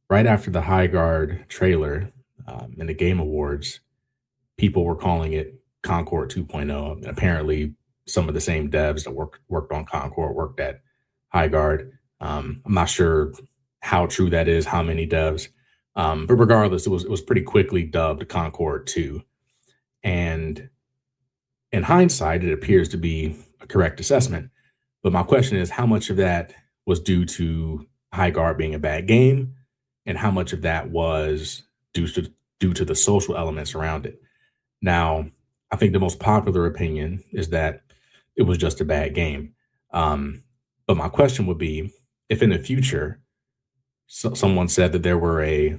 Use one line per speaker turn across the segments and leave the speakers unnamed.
right after the Highguard trailer in the Game Awards, people were calling it Concord 2.0. And apparently, some of the same devs that worked on Concord worked at Highguard. I'm not sure how true that is, how many devs, but regardless, it was pretty quickly dubbed Concord 2. And in hindsight, it appears to be a correct assessment. But my question is, how much of that was due to Highguard being a bad game, and how much of that was due to due to the social elements around it? Now, I think the most popular opinion is that it was just a bad game. But my question would be, if in the future someone said that there were a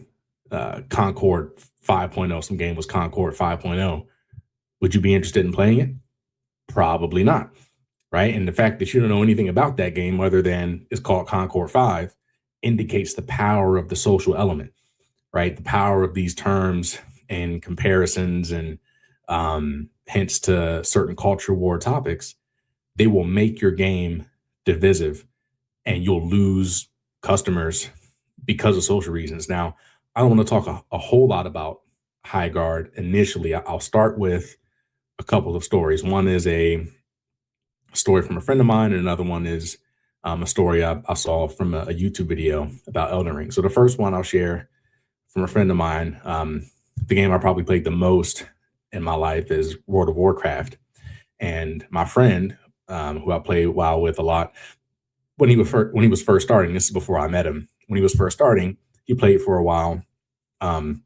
Concord 5.0, some game was Concord 5.0, would you be interested in playing it? Probably not, right? And the fact that you don't know anything about that game other than it's called Concord 5 indicates the power of the social element, right? The power of these terms and comparisons and hints to certain culture war topics. They will make your game divisive and you'll lose customers because of social reasons. Now, I don't want to talk a whole lot about High Guard initially. I'll start with a couple of stories. One is a story from a friend of mine, and another one is a story I saw from a YouTube video about Elden Ring. So the first one I'll share from a friend of mine. The game I probably played the most in my life is World of Warcraft, and my friend, who I played WoW with a lot, when he was first starting. This is before I met him. When he was first starting, he played for a while, and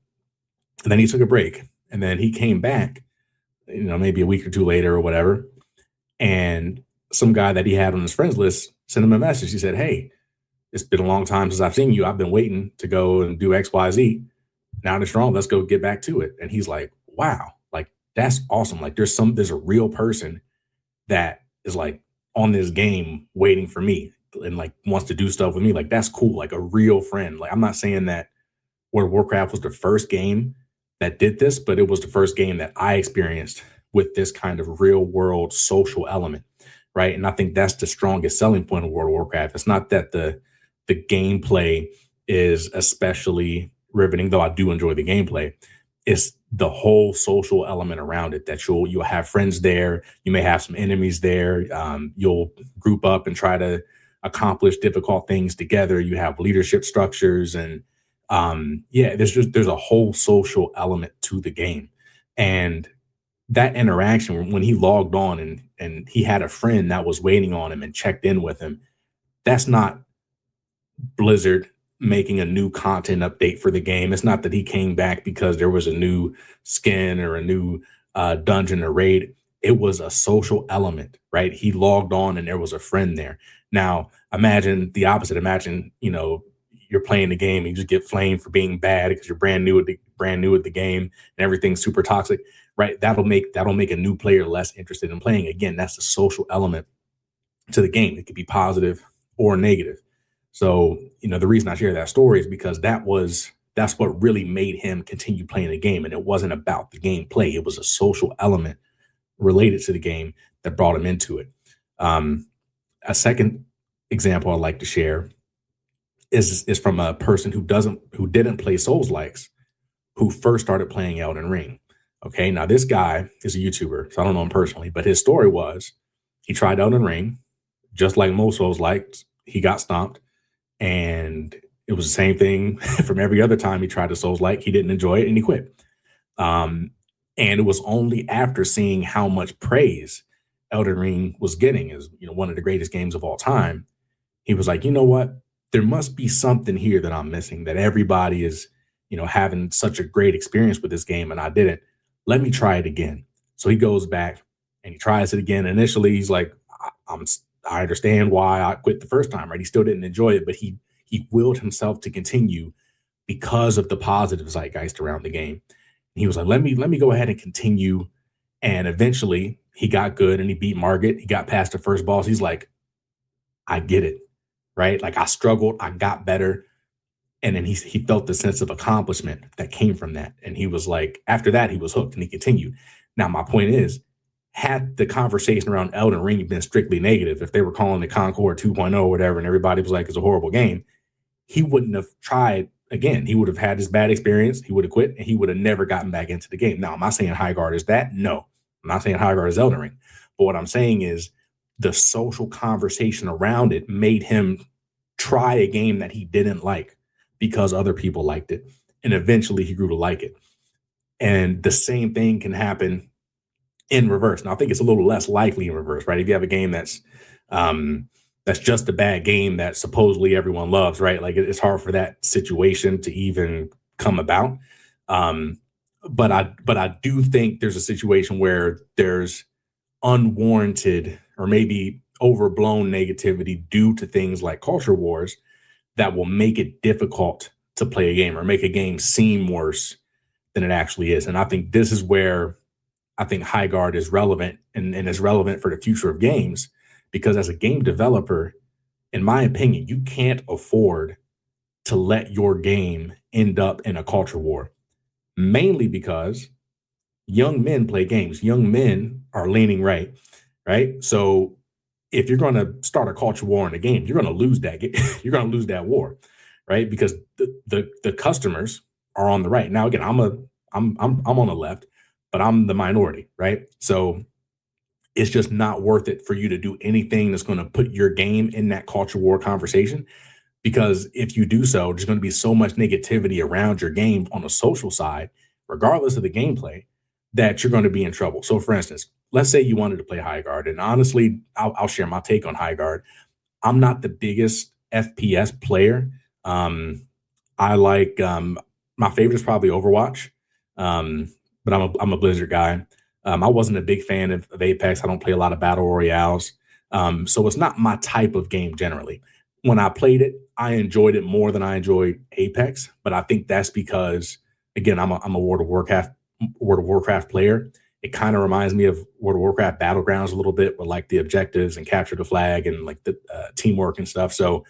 then he took a break, and then he came back, maybe a week or two later or whatever, and some guy that he had on his friends list sent him a message. He said, "Hey, it's been a long time since I've seen you. I've been waiting to go and do X, Y, Z. Now that it's wrong, let's go get back to it." And he's like, "Wow, like that's awesome. Like there's a real person that is like on this game waiting for me and like wants to do stuff with me. Like that's cool. Like a real friend." Like I'm not saying that World of Warcraft was the first game that did this, but it was the first game that I experienced with this kind of real world social element, right? And I think that's the strongest selling point of World of Warcraft. It's not that the gameplay is especially riveting, though I do enjoy the gameplay. It's the whole social element around it, that you'll have friends there. You may have some enemies there. You'll group up and try to accomplish difficult things together. You have leadership structures, and yeah, there's a whole social element to the game. And that interaction, when he logged on and he had a friend that was waiting on him and checked in with him, that's not Blizzard making a new content update for the game. It's not that he came back because there was a new skin or a new dungeon or raid. It was a social element, right? He logged on and there was a friend there. Now, imagine the opposite. Imagine, you're playing the game and you just get flamed for being bad because you're brand new at the game and everything's super toxic, right? That'll make a new player less interested in playing. Again, that's the social element to the game. It could be positive or negative. So, the reason I share that story is because that's what really made him continue playing the game. And it wasn't about the gameplay. It was a social element related to the game that brought him into it. A second example I'd like to share is from a person who didn't play Souls likes, who first started playing Elden Ring. Okay, now this guy is a YouTuber, so I don't know him personally, but his story was he tried Elden Ring, just like most Souls likes, he got stomped. And it was the same thing from every other time he tried to Souls like. He didn't enjoy it and he quit. And it was only after seeing how much praise Elden Ring was getting as one of the greatest games of all time, he was like, you know what? There must be something here that I'm missing, that everybody is, having such a great experience with this game and I didn't. Let me try it again. So he goes back and he tries it again. Initially, he's like, I understand why I quit the first time, right? He still didn't enjoy it, but he willed himself to continue because of the positive zeitgeist around the game. And he was like, let me go ahead and continue. And eventually he got good and he beat Margit. He got past the first boss. He's like, I get it, right? Like I struggled, I got better. And then he felt the sense of accomplishment that came from that. And he was like, after that, he was hooked and he continued. Now, my point is, had the conversation around Elden Ring been strictly negative, if they were calling it Concord 2.0 or whatever, and everybody was like, it's a horrible game, he wouldn't have tried again, he would have had this bad experience. He would have quit and he would have never gotten back into the game. Now, am I saying Highguard is that? No, I'm not saying Highguard is Elden Ring. But what I'm saying is the social conversation around it made him try a game that he didn't like because other people liked it. And eventually he grew to like it. And the same thing can happen in reverse. Now, I think it's a little less likely in reverse, right? If you have a game that's just a bad game that supposedly everyone loves, right? Like it's hard for that situation to even come about. Um, but I do think there's a situation where there's unwarranted or maybe overblown negativity due to things like culture wars that will make it difficult to play a game or make a game seem worse than it actually is. And I think this is where I think Highguard is relevant and is relevant for the future of games because as a game developer, in my opinion, you can't afford to let your game end up in a culture war, mainly because young men play games. Young men are leaning right, right? So if you're going to start a culture war in a game, you're going to lose that. You're going to lose that war, right? Because the customers are on the right. Now again, I'm on the left, but I'm the minority, right? So it's just not worth it for you to do anything that's going to put your game in that culture war conversation. Because if you do so, there's going to be so much negativity around your game on the social side, regardless of the gameplay, that you're going to be in trouble. So, for instance, let's say you wanted to play Highguard, and honestly, I'll share my take on Highguard. I'm not the biggest FPS player. I like my favorite is probably Overwatch, but I'm a Blizzard guy. I wasn't a big fan of Apex. I don't play a lot of battle royales, so it's not my type of game generally. When I played it, I enjoyed it more than I enjoyed Apex, but I think that's because again, I'm a World of Warcraft player. It kind of reminds me of World of Warcraft Battlegrounds a little bit, with like the objectives and capture the flag and like the teamwork and stuff. So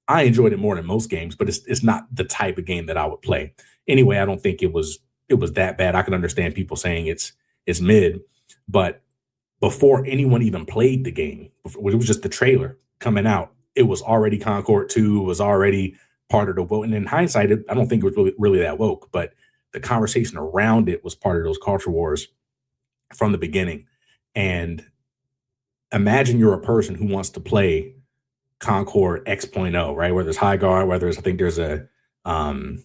I enjoyed it more than most games, but it's not the type of game that I would play. Anyway, I don't think it was that bad. I can understand people saying it's mid, but before anyone even played the game, it was just the trailer coming out. It was already Concord 2, was already part of the woke. And in hindsight, I don't think it was really that woke, but the conversation around it was part of those culture wars from the beginning. And imagine you're a person who wants to play Concord X.0, right? Where there's Highguard, where I think there's um,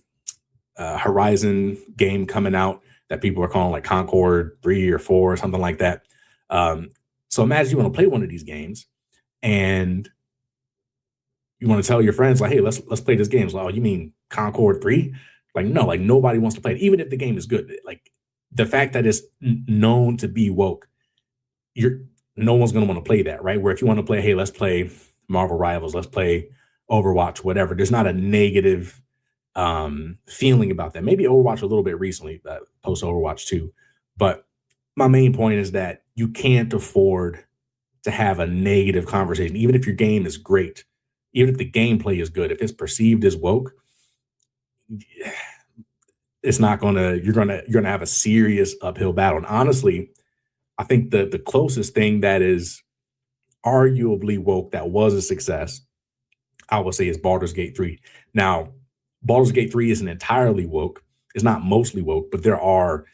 a Horizon game coming out that people are calling like Concord 3 or 4 or something like that. So imagine you want to play one of these games and you want to tell your friends like, hey, let's play this game. So, oh, you mean Concord 3? Like, no, like nobody wants to play it, even if the game is good. Like the fact that it's known to be woke, you're no one's gonna want to play that, right? Where if you want to play, hey, let's play Marvel Rivals, let's play Overwatch, whatever. There's not a negative feeling about that. Maybe Overwatch a little bit recently, post Overwatch 2. But my main point is that you can't afford to have a negative conversation, even if your game is great, even if the gameplay is good, if it's perceived as woke, it's not gonna you're gonna have a serious uphill battle. And honestly, I think the closest thing that is arguably woke that was a success, I would say, is Baldur's Gate 3. Now, Baldur's Gate 3 isn't entirely woke. It's not mostly woke, but there are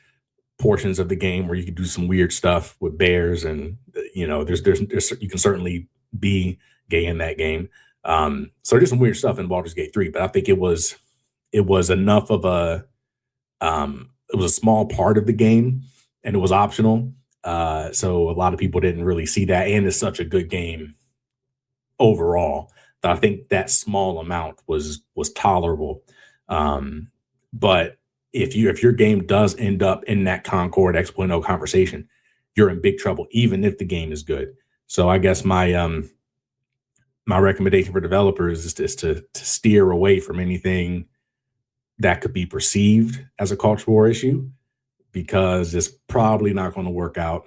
portions of the game where you can do some weird stuff with bears, and there's you can certainly be gay in that game. So there's some weird stuff in Baldur's Gate 3, but I think it was enough of it was a small part of the game and it was optional. So a lot of people didn't really see that, and it's such a good game overall that I think that small amount was tolerable. But if your game does end up in that Concord X.0 conversation, you're in big trouble, even if the game is good. So I guess my recommendation for developers is to steer away from anything that could be perceived as a culture war issue, because it's probably not going to work out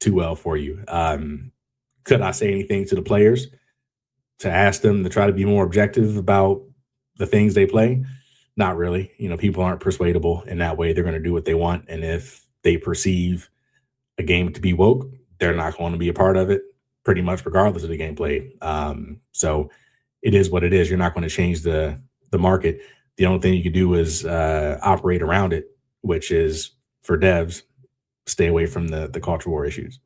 too well for you. Could I say anything to the players to ask them to try to be more objective about the things they play? Not really. People aren't persuadable in that way. They're going to do what they want. And if they perceive a game to be woke, they're not going to be a part of it, pretty much regardless of the gameplay. So it is what it is. You're not going to change the market. The only thing you can do is operate around it, which is for devs, stay away from the culture war issues.